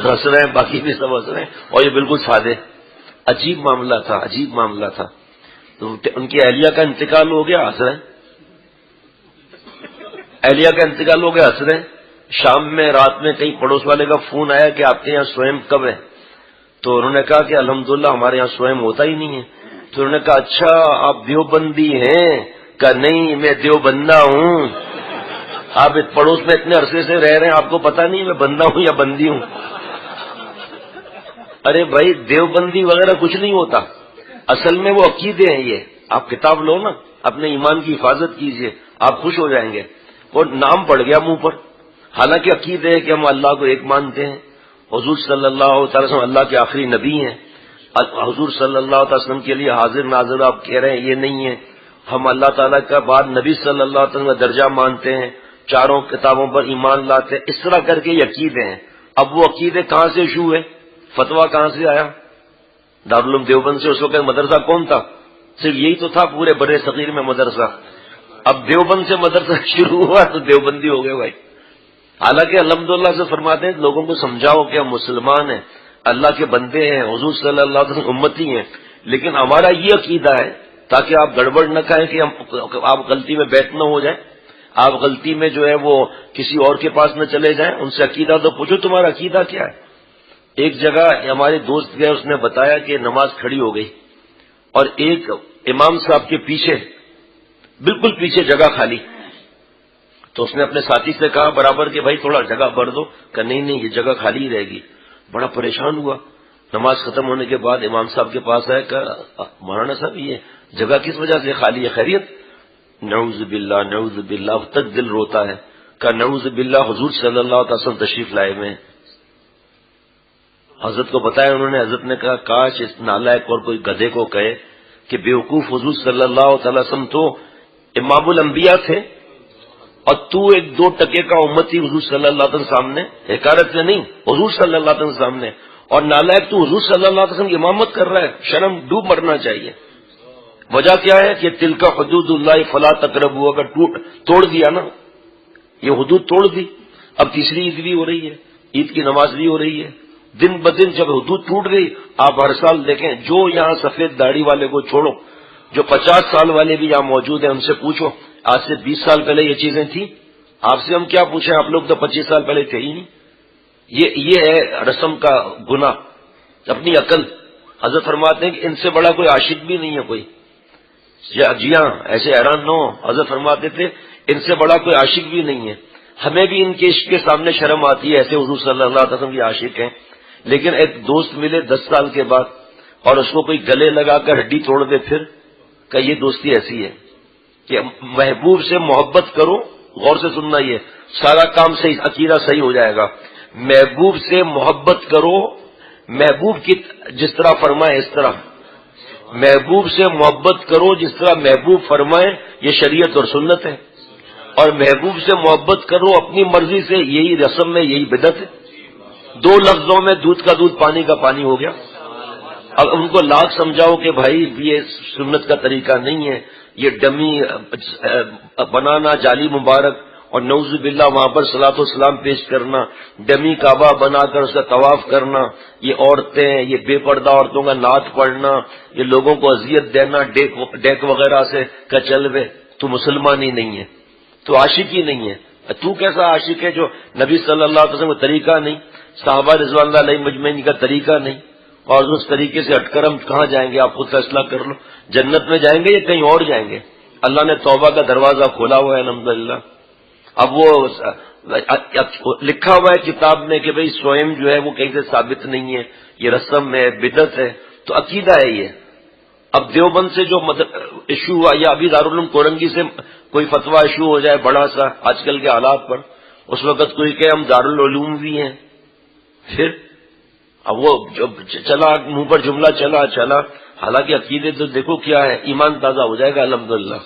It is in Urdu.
ہنس رہے ہیں، باقی بھی سب ہنس رہے ہیں، اور یہ بالکل سادے. عجیب معاملہ تھا، عجیب معاملہ تھا. تو ان کی اہلیہ کا انتقال ہو گیا، ہنس رہے ہیں. اہلیہ کا انتقال ہو گیا، ہنس رہے ہیں. شام میں رات میں کئی پڑوس والے کا فون آیا کہ آپ کے یہاں سوئم کب ہے؟ تو انہوں نے کہا کہ الحمدللہ ہمارے یہاں سوئم ہوتا ہی نہیں ہے. تو انہوں نے کہا اچھا آپ دیوبندی ہیں؟ کہا نہیں میں دیوبندہ ہوں. آپ پڑوس میں اتنے عرصے سے رہ رہے ہیں، آپ کو پتا نہیں میں بندہ ہوں یا بندی ہوں؟ ارے بھائی دیوبندی وغیرہ کچھ نہیں ہوتا، اصل میں وہ عقیدے ہیں. یہ آپ کتاب لو نا، اپنے ایمان کی حفاظت کیجئے، آپ خوش ہو جائیں گے. اور نام پڑ گیا منہ پر، حالانکہ عقیدے ہے کہ ہم اللہ کو ایک مانتے ہیں. حضور صلی اللہ علیہ وسلم اللہ کے آخری نبی ہیں. حضور صلی اللہ علیہ وسلم کے لیے حاضر ناظر آپ کہہ رہے ہیں یہ نہیں ہے. ہم اللہ تعالیٰ کا بعد نبی صلی اللہ علیہ وسلم کا درجہ مانتے ہیں، چاروں کتابوں پر ایمان لاتے ہیں. اس طرح کر کے یہ عقیدے ہیں. اب وہ عقیدے کہاں سے شروع ہوئے؟ فتویٰ کہاں سے آیا؟ دارالعلوم دیوبند سے. اس وقت مدرسہ کون تھا؟ صرف یہی تو تھا پورے بر صغیر میں مدرسہ. اب دیوبند سے مدرسہ شروع ہوا تو دیوبندی ہو گئے بھائی. حالانکہ الحمدللہ سے فرماتے ہیں لوگوں کو سمجھاؤ کہ ہم مسلمان ہیں، اللہ کے بندے ہیں، حضور صلی اللہ علیہ وسلم امتی ہیں، لیکن ہمارا یہ عقیدہ ہے تاکہ آپ گڑبڑ نہ کہیں کہ آپ غلطی میں بیٹھ نہ ہو جائیں، آپ غلطی میں جو ہے وہ کسی اور کے پاس نہ چلے جائیں. ان سے عقیدہ تو پوچھو تمہارا عقیدہ کیا ہے. ایک جگہ ہمارے دوست گئے، اس نے بتایا کہ نماز کھڑی ہو گئی اور ایک امام صاحب کے پیچھے بالکل پیچھے جگہ خالی. تو اس نے اپنے ساتھی سے کہا برابر کہ بھائی تھوڑا جگہ بھر دو. کہ نہیں یہ جگہ خالی رہے گی. بڑا پریشان ہوا. نماز ختم ہونے کے بعد امام صاحب کے پاس آئے، کہ مولانا صاحب یہ جگہ کس وجہ سے خالی ہے، خیریت؟ نعوذ باللہ نعوذ باللہ. اب تک دل روتا ہے. کہ نعوذ باللہ حضور صلی اللہ علیہ وسلم تشریف لائے ہوئے ہیں. حضرت کو بتایا انہوں نے. حضرت نے کہا کاش اس نالائق اور کوئی گدھے کو کہے کہ بیوقوف حضور صلی اللہ علیہ وسلم تو امام الانبیاء تھے اور تو ایک 2 ٹکے کا امتی حضور صلی اللہ علیہ وسلم سامنے، حکارت سے نہیں حضور صلی اللہ علیہ وسلم سامنے، اور نالائق تو حضور صلی اللہ علیہ وسلم کی امامت کر رہا ہے. شرم ڈوب مرنا چاہیے. وجہ کیا ہے کہ تل کا حدود اللہ فلا تقربوا، اگر توڑ دیا نا، یہ حدود توڑ دی. اب تیسری عید بھی ہو رہی ہے، عید کی نماز بھی ہو رہی ہے. دن بدن جب حدود ٹوٹ گئی، آپ ہر سال دیکھیں جو یہاں سفید داڑھی والے کو چھوڑو، جو 50 سال والے بھی یہاں موجود ہیں ان سے پوچھو آج سے 20 سال پہلے یہ چیزیں تھیں؟ آپ سے ہم کیا پوچھیں، آپ لوگ تو 25 سال پہلے تھے ہی نہیں. یہ ہے رسم کا گناہ. اپنی عقل. حضرت فرماتے ہیں کہ ان سے بڑا کوئی عاشق بھی نہیں ہے کوئی. جی ہاں ایسے حیران نہ ہو. حضرت فرماتے تھے ان سے بڑا کوئی عاشق بھی نہیں ہے. ہمیں بھی ان کے عشق کے سامنے شرم آتی ہے، ایسے حضور صلی اللہ علیہ وسلم کے عاشق ہیں. لیکن ایک دوست ملے 10 سال کے بعد اور اس کو کوئی گلے لگا کر ہڈی توڑ دے، پھر کہ یہ دوستی ایسی ہے کہ محبوب سے محبت کرو. غور سے سننا، یہ سارا کام صحیح، عقیدہ صحیح ہو جائے گا. محبوب سے محبت کرو، محبوب کی جس طرح فرمائے اس طرح. محبوب سے محبت کرو جس طرح محبوب فرمائے، یہ شریعت اور سنت ہے. اور محبوب سے محبت کرو اپنی مرضی سے، یہی رسم میں، یہی بدعت ہے. 2 لفظوں میں دودھ کا دودھ پانی کا پانی ہو گیا. اب ان کو لاکھ سمجھاؤ کہ بھائی یہ سنت کا طریقہ نہیں ہے، یہ ڈمی بنانا جعلی مبارک اور نعوذ باللہ وہاں پر صلاۃ و سلام پیش کرنا، ڈمی کعبہ بنا کر اس کا طواف کرنا، یہ عورتیں، یہ بے پردہ عورتوں کا نعت پڑھنا، یہ لوگوں کو اذیت دینا ڈیک وغیرہ سے، کہ چل بے تو مسلمان ہی نہیں ہے، تو عاشق ہی نہیں ہے. تو کیسا عاشق ہے جو نبی صلی اللہ علیہ وسلم کا طریقہ نہیں، صحابہ رضوان اللہ علیہ مجمعین کا طریقہ نہیں، اور اس طریقے سے ہٹ کر ہم کہاں جائیں گے؟ آپ خود فیصلہ کر لو. جنت میں جائیں گے یا کہیں اور جائیں گے؟ اللہ نے توبہ کا دروازہ کھولا ہوا ہے الحمدللہ. اب وہ لکھا ہوا ہے کتاب میں کہ بھئی سوئم جو ہے وہ کہیں سے ثابت نہیں ہے، یہ رسم ہے، بدعت ہے. تو عقیدہ ہے یہ. اب دیوبند سے جو ایشو ہوا، یا ابھی دارالعلوم کورنگی سے کوئی فتویٰ ایشو ہو جائے بڑا سا آج کل کے حالات پر، اس وقت کوئی کہ ہم دارالعلوم بھی ہیں، پھر اب وہ چلا منہ پر جملہ چلا، حالانکہ عقیدے تو دیکھو کیا ہے. ایمان تازہ ہو جائے گا الحمدللہ.